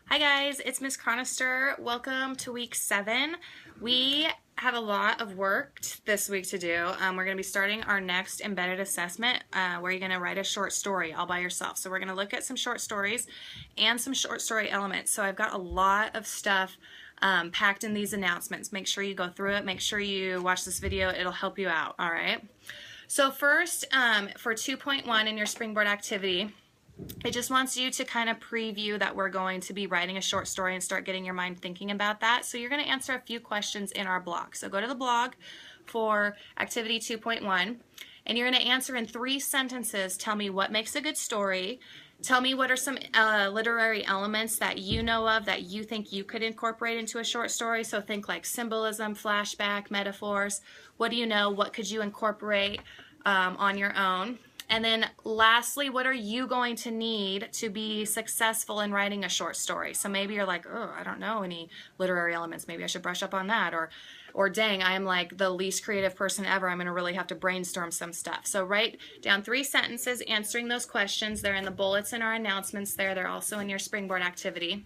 Hi guys, it's Miss Chronister. Welcome to week 7. We have a lot of work this week to do. We're going to be starting our next embedded assessment where you're going to write a short story all by yourself. So we're going to look at some short stories and some short story elements. So I've got a lot of stuff packed in these announcements. Make sure you go through it. Make sure you watch this video. It'll help you out. All right. So first, for 2.1 in your Springboard activity, it just wants you to kind of preview that we're going to be writing a short story and start getting your mind thinking about that. So you're going to answer a few questions in our blog. So go to the blog for activity 2.1 and you're going to answer in 3 sentences. Tell me what makes a good story. Tell me what are some literary elements that you know of that you think you could incorporate into a short story. So think like symbolism, flashback, metaphors. What do you know? What could you incorporate on your own? And then lastly, what are you going to need to be successful in writing a short story? So maybe you're like, oh, I don't know any literary elements. Maybe I should brush up on that. Or dang, I'm like the least creative person ever. I'm going to really have to brainstorm some stuff. So write down 3 sentences answering those questions. They're in the bullets in our announcements there. They're also in your Springboard activity.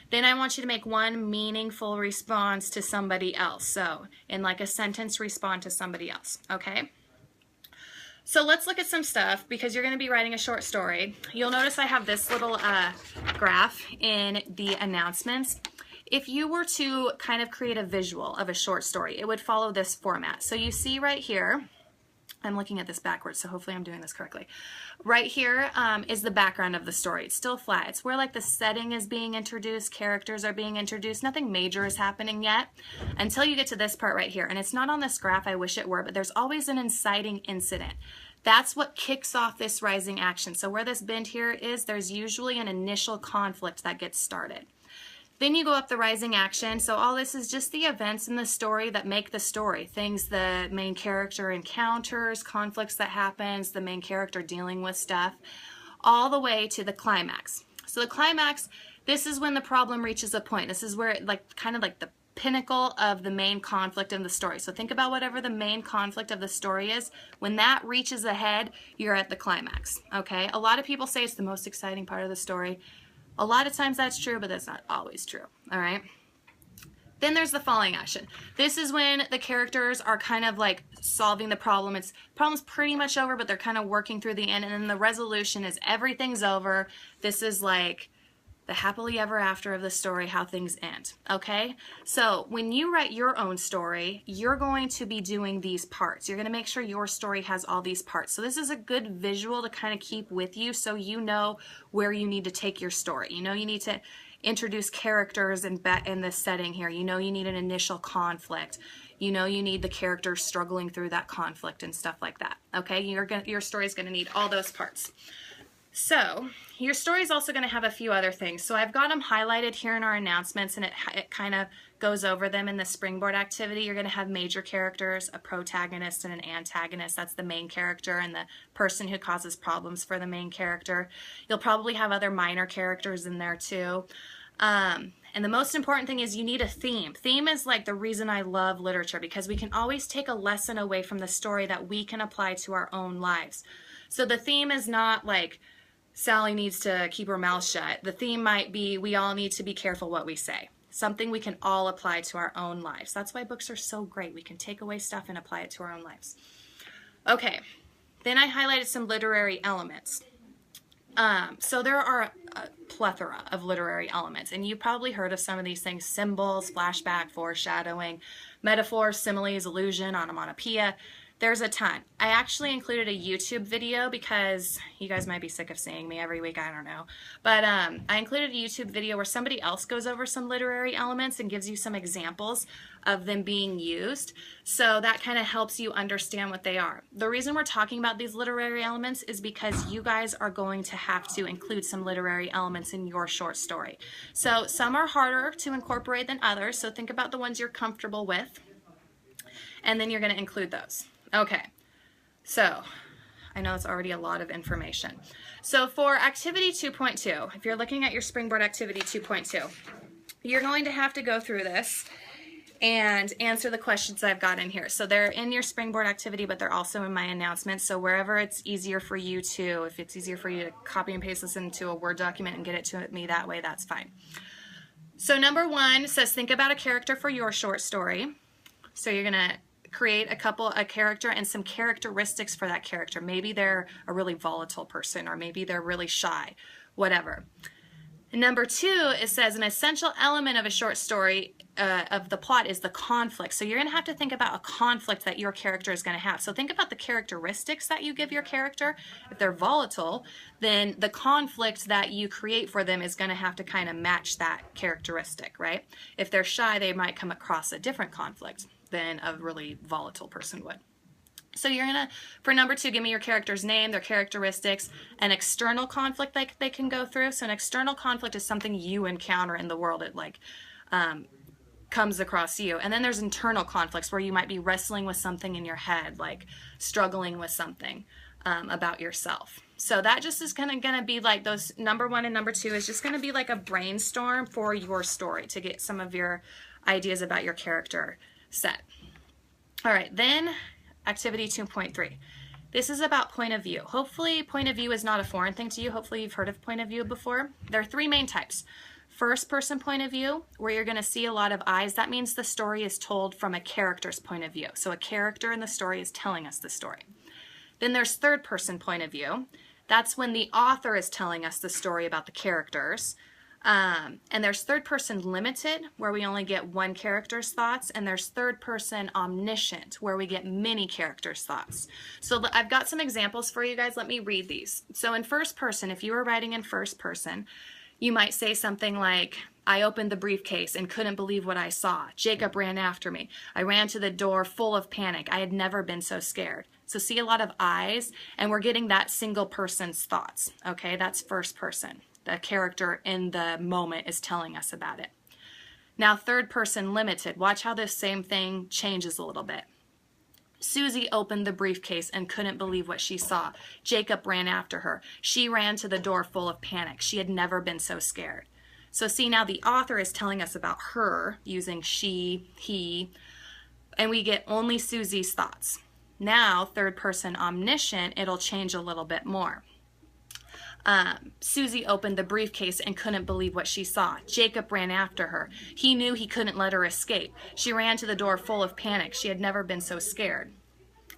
Then I want you to make one meaningful response to somebody else. So in like a sentence, respond to somebody else. Okay? So let's look at some stuff because you're going to be writing a short story. You'll notice I have this little graph in the announcements. If you were to kind of create a visual of a short story, it would follow this format. So you see right here, I'm looking at this backwards, so hopefully I'm doing this correctly. Right here is the background of the story. It's still flat. It's where like the setting is being introduced, characters are being introduced. Nothing major is happening yet until you get to this part right here. And it's not on this graph, I wish it were, but there's always an inciting incident. That's what kicks off this rising action. So where this bend here is, there's usually an initial conflict that gets started. Then you go up the rising action. So all this is just the events in the story that make the story. Things the main character encounters, conflicts that happens, the main character dealing with stuff, all the way to the climax. So the climax, this is when the problem reaches a point. This is where it kind of like the pinnacle of the main conflict in the story. So think about whatever the main conflict of the story is. When that reaches a head, you're at the climax. Okay? A lot of people say it's the most exciting part of the story. A lot of times that's true, but that's not always true. All right? Then there's the falling action. This is when the characters are kind of like solving the problem. The problem's pretty much over, but they're kind of working through the end. And then the resolution is everything's over. This is like the happily ever after of the story, how things end. Okay? So when you write your own story, you're going to be doing these parts. You're going to make sure your story has all these parts. So this is a good visual to kind of keep with you so you know where you need to take your story. You know you need to introduce characters in this setting here. You know you need an initial conflict. You know you need the characters struggling through that conflict and stuff like that. Okay? Your story is going to need all those parts. So your story is also going to have a few other things. So I've got them highlighted here in our announcements and it kind of goes over them in the Springboard activity. You're going to have major characters, a protagonist and an antagonist. That's the main character and the person who causes problems for the main character. You'll probably have other minor characters in there too. And the most important thing is you need a theme. Theme is like the reason I love literature because we can always take a lesson away from the story that we can apply to our own lives. So the theme is not like Sally needs to keep her mouth shut. The theme might be we all need to be careful what we say. Something we can all apply to our own lives. That's why books are so great. We can take away stuff and apply it to our own lives. Okay, then I highlighted some literary elements. So there are a plethora of literary elements, and you've probably heard of some of these things: symbols, flashback, foreshadowing, metaphors, similes, allusion, onomatopoeia. There's a ton. I actually included a YouTube video because you guys might be sick of seeing me every week, I don't know. But I included a YouTube video where somebody else goes over some literary elements and gives you some examples of them being used. So that kind of helps you understand what they are. The reason we're talking about these literary elements is because you guys are going to have to include some literary elements in your short story. So some are harder to incorporate than others, so think about the ones you're comfortable with, and then you're going to include those. Okay, so I know it's already a lot of information. So for activity 2.2, if you're looking at your Springboard activity 2.2, you're going to have to go through this and answer the questions I've got in here. So they're in your Springboard activity, but they're also in my announcements. So wherever it's easier for you to, if it's easier for you to copy and paste this into a Word document and get it to me that way, that's fine. So number 1 says think about a character for your short story. So you're going to create a character and some characteristics for that character. Maybe they're a really volatile person, or maybe they're really shy, whatever. And number 2, it says an essential element of a short story of the plot is the conflict. So you're going to have to think about a conflict that your character is going to have. So think about the characteristics that you give your character. If they're volatile, then the conflict that you create for them is going to have to kind of match that characteristic, right? If they're shy, they might come across a different conflict than a really volatile person would. So you're going to, for number 2, give me your character's name, their characteristics, an external conflict that they can go through. So an external conflict is something you encounter in the world. It comes across you. And then there's internal conflicts where you might be wrestling with something in your head, like struggling with something about yourself. So that just is going to be like those number 1 and number 2 is just going to be like a brainstorm for your story to get some of your ideas about your character set. All right, then activity 2.3. This is about point of view. Hopefully point of view is not a foreign thing to you. Hopefully you've heard of point of view before. There are 3 main types. First person point of view, where you're going to see a lot of eyes. That means the story is told from a character's point of view. So a character in the story is telling us the story. Then there's third person point of view. That's when the author is telling us the story about the characters. And there's third person limited, where we only get one character's thoughts, and there's third person omniscient, where we get many characters' thoughts. So I've got some examples for you guys. Let me read these. So in first person, if you were writing in first person, you might say something like, I opened the briefcase and couldn't believe what I saw. Jacob ran after me. I ran to the door full of panic. I had never been so scared. So see a lot of eyes, and we're getting that single person's thoughts. Okay, that's first person. The character in the moment is telling us about it. Now third person limited. Watch how this same thing changes a little bit. Susie opened the briefcase and couldn't believe what she saw. Jacob ran after her. She ran to the door full of panic. She had never been so scared. So see, now the author is telling us about her using she, he, and we get only Susie's thoughts. Now, third person omniscient, it'll change a little bit more. Susie opened the briefcase and couldn't believe what she saw. Jacob ran after her. He knew he couldn't let her escape. She ran to the door full of panic. She had never been so scared.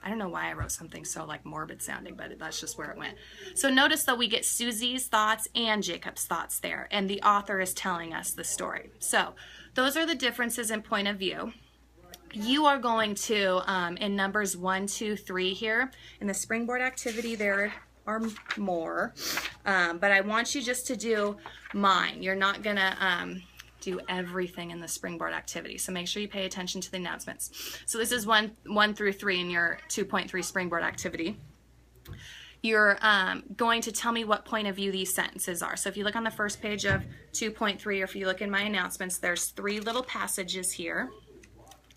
I don't know why I wrote something so like morbid sounding, but that's just where it went. So notice though we get Susie's thoughts and Jacob's thoughts there, and the author is telling us the story. So those are the differences in point of view. You are going to, in numbers 1, 2, 3 here, in the springboard activity there are more, but I want you just to do mine. You're not gonna do everything in the springboard activity, so make sure you pay attention to the announcements. So this is 1 through 3 in your 2.3 springboard activity. You're going to tell me what point of view these sentences are. So if you look on the first page of 2.3, or if you look in my announcements, there's 3 little passages here.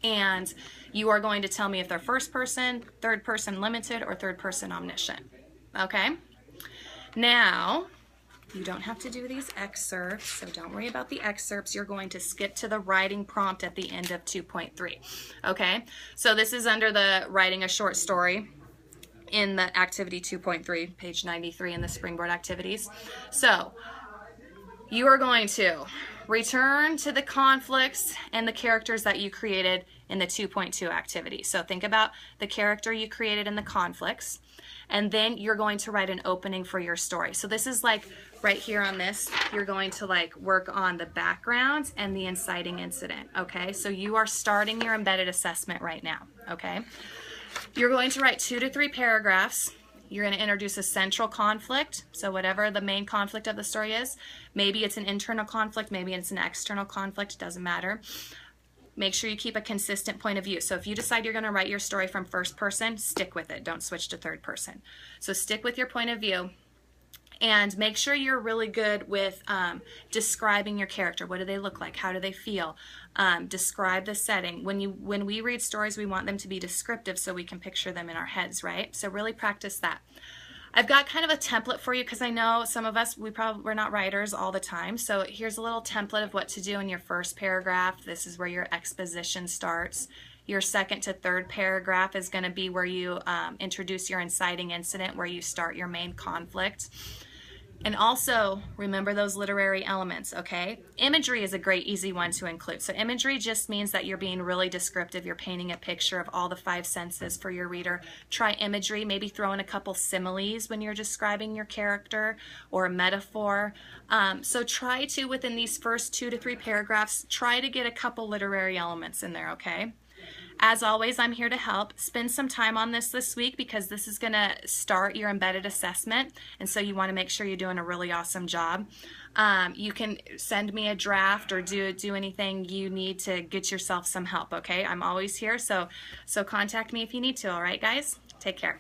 And you are going to tell me if they're first person, third person limited, or third person omniscient. Okay? Now, you don't have to do these excerpts, so don't worry about the excerpts. You're going to skip to the writing prompt at the end of 2.3. Okay? So this is under the writing a short story in the activity 2.3, page 93 in the springboard activities. So, you are going to return to the conflicts and the characters that you created in the 2.2 activity. So think about the character you created in the conflicts, and then you're going to write an opening for your story. So this is like right here on this, you're going to like work on the background and the inciting incident, okay? So you are starting your embedded assessment right now, okay? You're going to write 2 to 3 paragraphs. You're going to introduce a central conflict, so whatever the main conflict of the story is. Maybe it's an internal conflict, maybe it's an external conflict, doesn't matter. Make sure you keep a consistent point of view. So if you decide you're going to write your story from first person, stick with it. Don't switch to third person. So stick with your point of view. And make sure you're really good with describing your character. What do they look like? How do they feel? Describe the setting. When we read stories, we want them to be descriptive so we can picture them in our heads, right? So really practice that. I've got kind of a template for you because I know some of us, we're not writers all the time. So here's a little template of what to do in your first paragraph. This is where your exposition starts. Your second to third paragraph is going to be where you introduce your inciting incident, where you start your main conflict. And also remember those literary elements, okay? Imagery is a great easy one to include. So imagery just means that you're being really descriptive. You're painting a picture of all the five senses for your reader. Try imagery, maybe throw in a couple similes when you're describing your character or a metaphor. So try to, within these first 2 to 3 paragraphs, try to get a couple literary elements in there, okay? As always, I'm here to help. Spend some time on this week because this is going to start your embedded assessment, and so you want to make sure you're doing a really awesome job. You can send me a draft or do anything you need to get yourself some help, okay? I'm always here, so contact me if you need to, all right, guys? Take care.